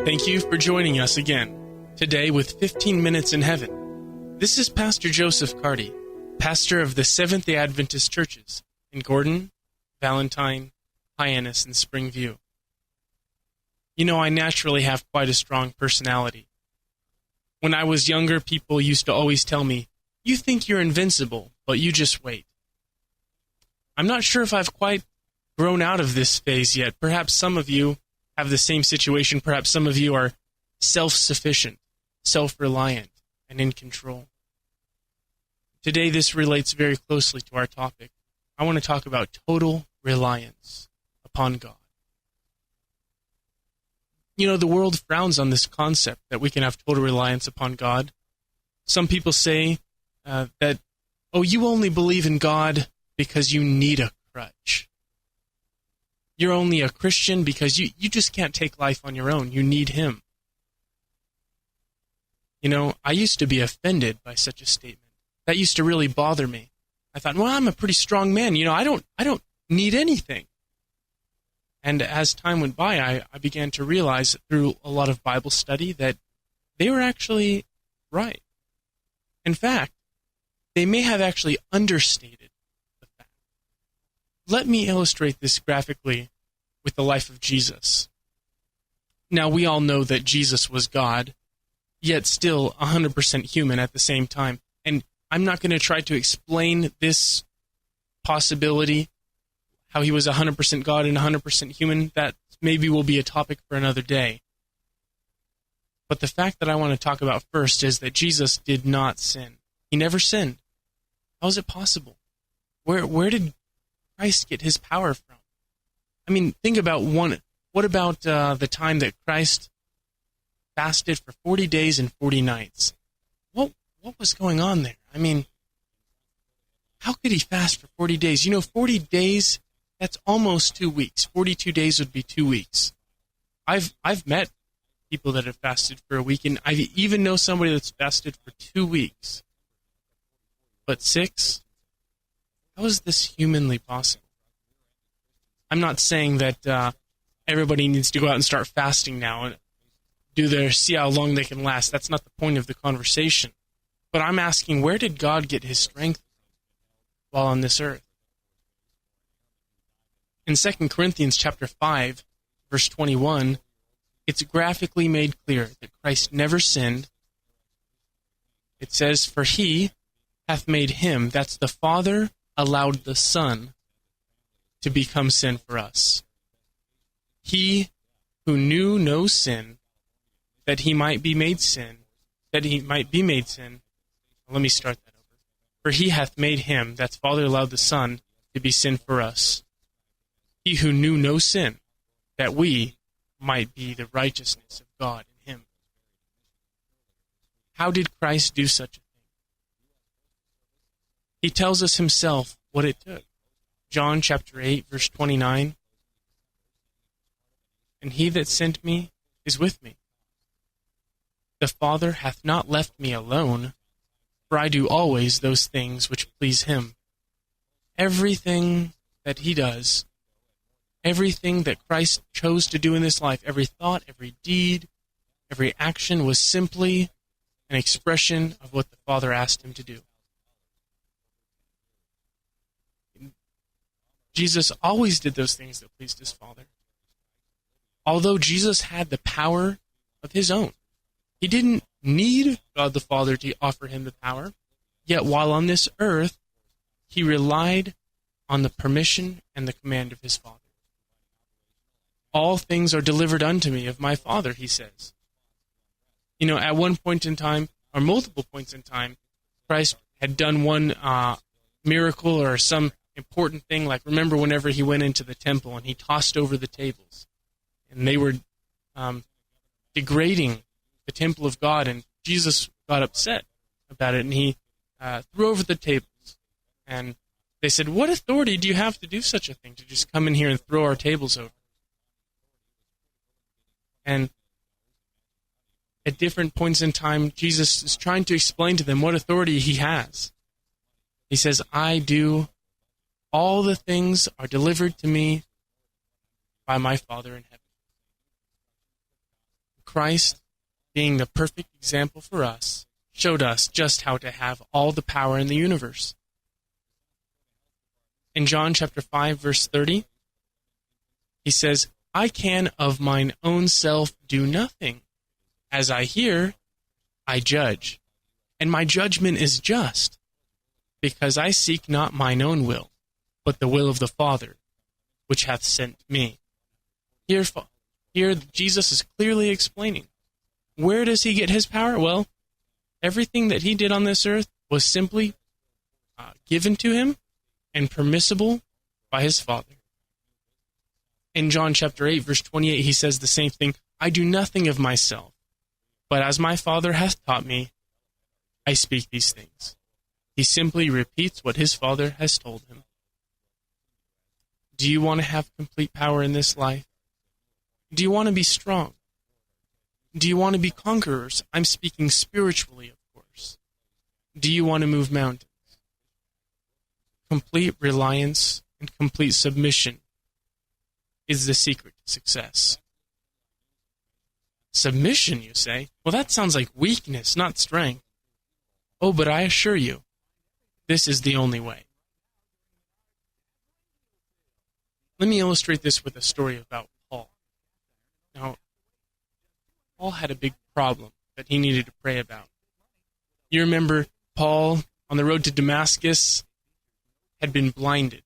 Thank you for joining us again, today with 15 Minutes in Heaven. This is Pastor Joseph Carty, pastor of the Seventh-day Adventist churches in Gordon, Valentine, Hyannis, and Springview. You know, I naturally have quite a strong personality. When I was younger, people used to always tell me, "You think you're invincible, but you just wait." I'm not sure if I've quite grown out of this phase yet. Perhaps some of you have the same situation. Perhaps some of you are self-sufficient, self-reliant, and in control. Today, this relates very closely to our topic. I want to talk about total reliance upon God. You know, the world frowns on this concept that we can have total reliance upon God. Some people say that, you only believe in God because you need a crutch. You're only a Christian because you just can't take life on your own. You need Him. You know, I used to be offended by such a statement. That used to really bother me. I thought, I'm a pretty strong man. You know, I don't need anything. And as time went by, I began to realize through a lot of Bible study that they were actually right. In fact, they may have actually understated the fact. Let me illustrate this graphically with the life of Jesus. Now, we all know that Jesus was God, yet still 100% human at the same time. And I'm not going to try to explain this possibility, how he was 100% God and 100% human. That maybe will be a topic for another day. But the fact that I want to talk about first is that Jesus did not sin. He never sinned. How is it possible? Where did Christ get his power from? I mean, think about what about the time that Christ fasted for 40 days and 40 nights? What was going on there? I mean, how could he fast for 40 days? You know, 40 days, that's almost 2 weeks. 42 days would be 2 weeks. I've met people that have fasted for a week, and I even know somebody that's fasted for 2 weeks. But 6? How is this humanly possible? I'm not saying that everybody needs to go out and start fasting now and see how long they can last. That's not the point of the conversation. But I'm asking, where did God get his strength while on this earth? In 2 Corinthians chapter 5, verse 21, it's graphically made clear that Christ never sinned. It says, "For he hath made him," that's the Father, allowed the Son to become sin for us. He who knew no sin, that he might be made sin. Let me start that over. "For he hath made him," that's Father allowed the Son, to be sin for us. He who knew no sin, that we might be the righteousness of God in him. How did Christ do such a thing? He tells us himself what it took. John chapter 8, verse 29. "And he that sent me is with me. The Father hath not left me alone, for I do always those things which please him." Everything that he does, everything that Christ chose to do in this life, every thought, every deed, every action was simply an expression of what the Father asked him to do. Jesus always did those things that pleased his Father. Although Jesus had the power of his own, he didn't need God the Father to offer him the power, yet while on this earth, he relied on the permission and the command of his Father. "All things are delivered unto me of my Father," he says. You know, at one point in time, or multiple points in time, Christ had done one miracle or some important thing, like remember whenever he went into the temple and he tossed over the tables, and they were degrading the temple of God, and Jesus got upset about it, and he threw over the tables. And they said, "What authority do you have to do such a thing, to just come in here and throw our tables over?" And at different points in time, Jesus is trying to explain to them what authority he has. He says, "I do all the things are delivered to me by my Father in heaven." Christ, being the perfect example for us, showed us just how to have all the power in the universe. In John chapter 5, verse 30, he says, I can of mine own self do nothing. As I hear, I judge, and my judgment is just, because I seek not mine own will, but the will of the Father, which hath sent me. Here Jesus is clearly explaining. Where does he get his power? Well, everything that he did on this earth was simply given to him and permissible by his Father. In John chapter 8, verse 28, he says the same thing. I do nothing of myself, but as my Father hath taught me, I speak these things. He simply repeats what his Father has told him. Do you want to have complete power in this life? Do you want to be strong? Do you want to be conquerors? I'm speaking spiritually, of course. Do you want to move mountains? Complete reliance and complete submission is the secret to success. Submission, you say? Well, that sounds like weakness, not strength. Oh, but I assure you, this is the only way. Let me illustrate this with a story about Paul. Now, Paul had a big problem that he needed to pray about. You remember Paul, on the road to Damascus, had been blinded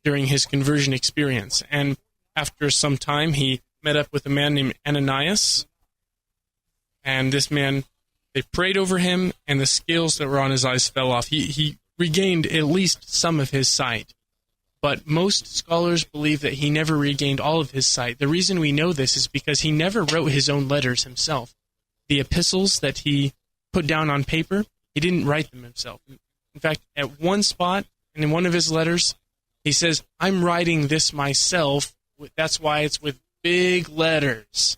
during his conversion experience. And after some time, he met up with a man named Ananias. And this man, they prayed over him, and the scales that were on his eyes fell off. He regained at least some of his sight. But most scholars believe that he never regained all of his sight. The reason we know this is because he never wrote his own letters himself. The epistles that he put down on paper, he didn't write them himself. In fact, at one spot, and in one of his letters, he says, I'm writing this myself. That's why it's with big letters.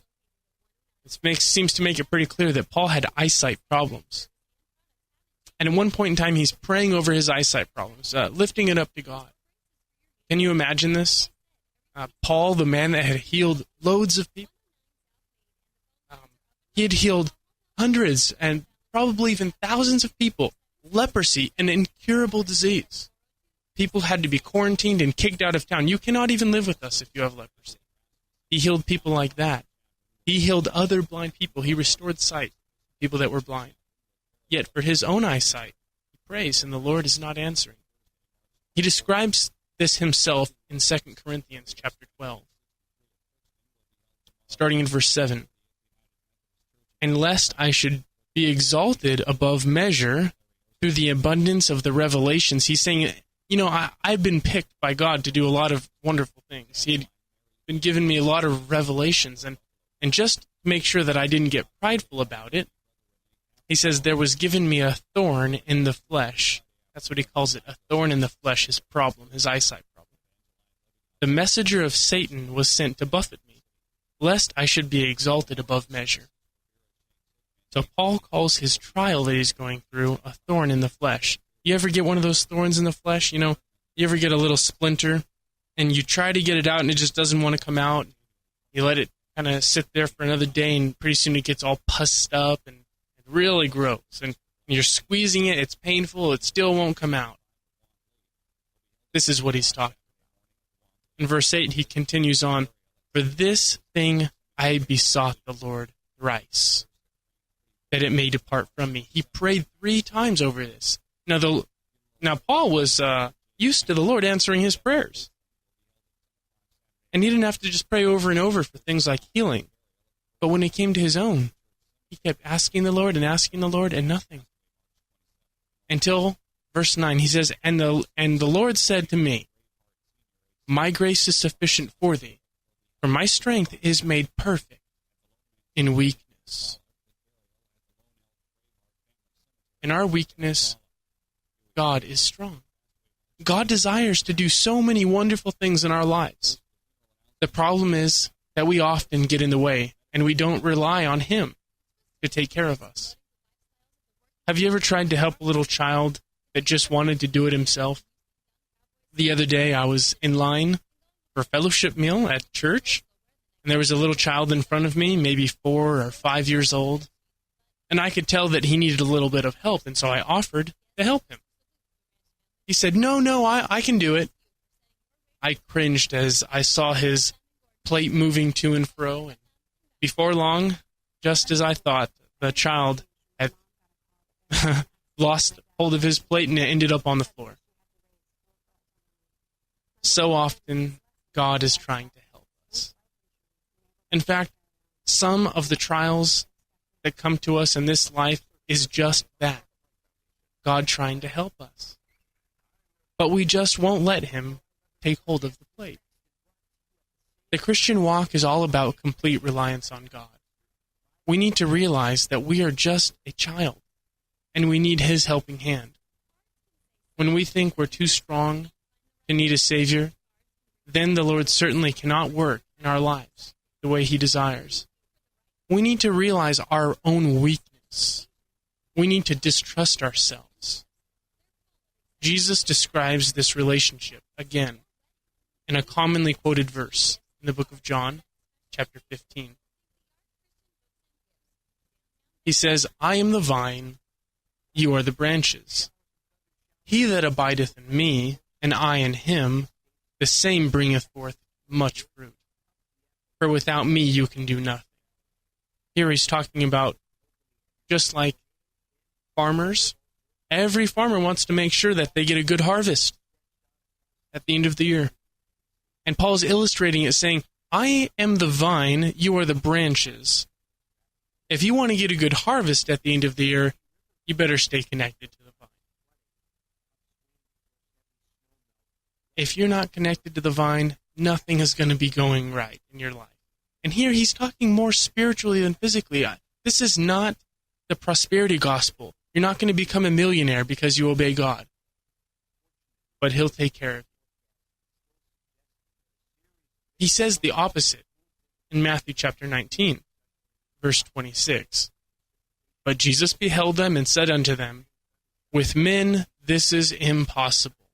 It seems to make it pretty clear that Paul had eyesight problems. And at one point in time, he's praying over his eyesight problems, lifting it up to God. Can you imagine this? Paul, the man that had healed loads of people, he had healed hundreds and probably even thousands of people, leprosy, an incurable disease. People had to be quarantined and kicked out of town. You cannot even live with us if you have leprosy. He healed people like that. He healed other blind people. He restored sight, people that were blind. Yet for his own eyesight, he prays, and the Lord is not answering. He describes this himself in 2 Corinthians chapter 12, starting in verse 7. And lest I should be exalted above measure through the abundance of the revelations. He's saying, I've been picked by God to do a lot of wonderful things. He had been giving me a lot of revelations, and just to make sure that I didn't get prideful about it, he says, there was given me a thorn in the flesh. That's what he calls it, a thorn in the flesh, his problem, his eyesight problem. The messenger of Satan was sent to buffet me, lest I should be exalted above measure. So Paul calls his trial that he's going through a thorn in the flesh. You ever get one of those thorns in the flesh? You ever get a little splinter, and you try to get it out, and it just doesn't want to come out. You let it kind of sit there for another day, and pretty soon it gets all pussed up and really gross. And you're squeezing it, it's painful, it still won't come out. This is what he's talking about. In verse 8, he continues on, for this thing I besought the Lord thrice, that it may depart from me. He prayed 3 times over this. Now Paul was used to the Lord answering his prayers. And he didn't have to just pray over and over for things like healing. But when it came to his own, he kept asking the Lord and nothing. Until verse 9, he says, And the Lord said to me, my grace is sufficient for thee, for my strength is made perfect in weakness. In our weakness, God is strong. God desires to do so many wonderful things in our lives. The problem is that we often get in the way, and we don't rely on Him to take care of us. Have you ever tried to help a little child that just wanted to do it himself? The other day, I was in line for a fellowship meal at church, And there was a little child in front of me, maybe 4 or 5 years old, and I could tell that he needed a little bit of help, and so I offered to help him. He said, no, I can do it. I cringed as I saw his plate moving to and fro, and before long, just as I thought, the child had lost hold of his plate and it ended up on the floor. So often, God is trying to help us. In fact, some of the trials that come to us in this life is just that, God trying to help us. But we just won't let him take hold of the plate. The Christian walk is all about complete reliance on God. We need to realize that we are just a child, and we need his helping hand. When we think we're too strong to need a Savior, then the Lord certainly cannot work in our lives the way he desires. We need to realize our own weakness. We need to distrust ourselves. Jesus describes this relationship again in a commonly quoted verse in the book of John, chapter 15. He says, I am the vine, you are the branches. He that abideth in me, and I in him, the same bringeth forth much fruit. For without me you can do nothing. Here he's talking about just like farmers. Every farmer wants to make sure that they get a good harvest at the end of the year. And Paul's illustrating it saying, I am the vine, you are the branches. If you want to get a good harvest at the end of the year, you better stay connected to the vine. If you're not connected to the vine, nothing is going to be going right in your life. And here he's talking more spiritually than physically. This is not the prosperity gospel. You're not going to become a millionaire because you obey God. But he'll take care of you. He says the opposite in Matthew chapter 19, verse 26. But Jesus beheld them and said unto them, with men this is impossible,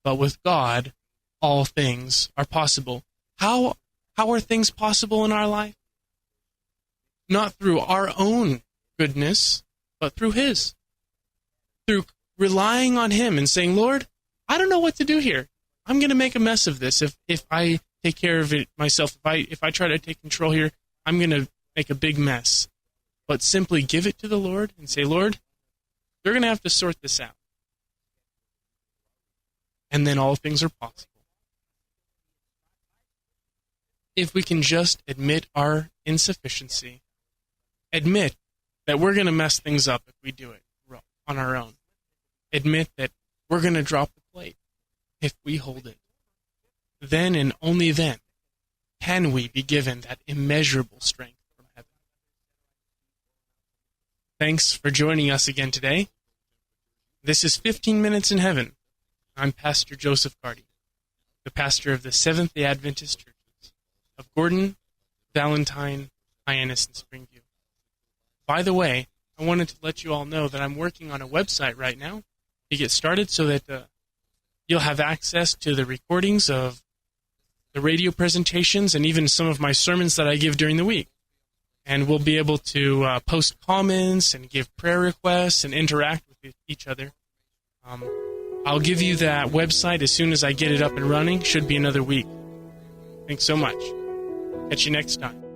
but with God all things are possible. How are things possible in our life? Not through our own goodness, but through his. Through relying on him and saying, Lord, I don't know what to do here. I'm going to make a mess of this if I take care of it myself. If I try to take control here, I'm going to make a big mess. But simply give it to the Lord and say, Lord, you're going to have to sort this out. And then all things are possible. If we can just admit our insufficiency, admit that we're going to mess things up if we do it on our own, admit that we're going to drop the plate if we hold it, then and only then can we be given that immeasurable strength from heaven. Thanks for joining us again today. This is 15 Minutes in Heaven. I'm Pastor Joseph Carty, the pastor of the Seventh-day Adventist Churches of Gordon, Valentine, Hyannis, and Springview. By the way, I wanted to let you all know that I'm working on a website right now to get started so that you'll have access to the recordings of the radio presentations and even some of my sermons that I give during the week. And we'll be able to post comments and give prayer requests and interact with each other. I'll give you that website as soon as I get it up and running. Should be another week. Thanks so much. Catch you next time.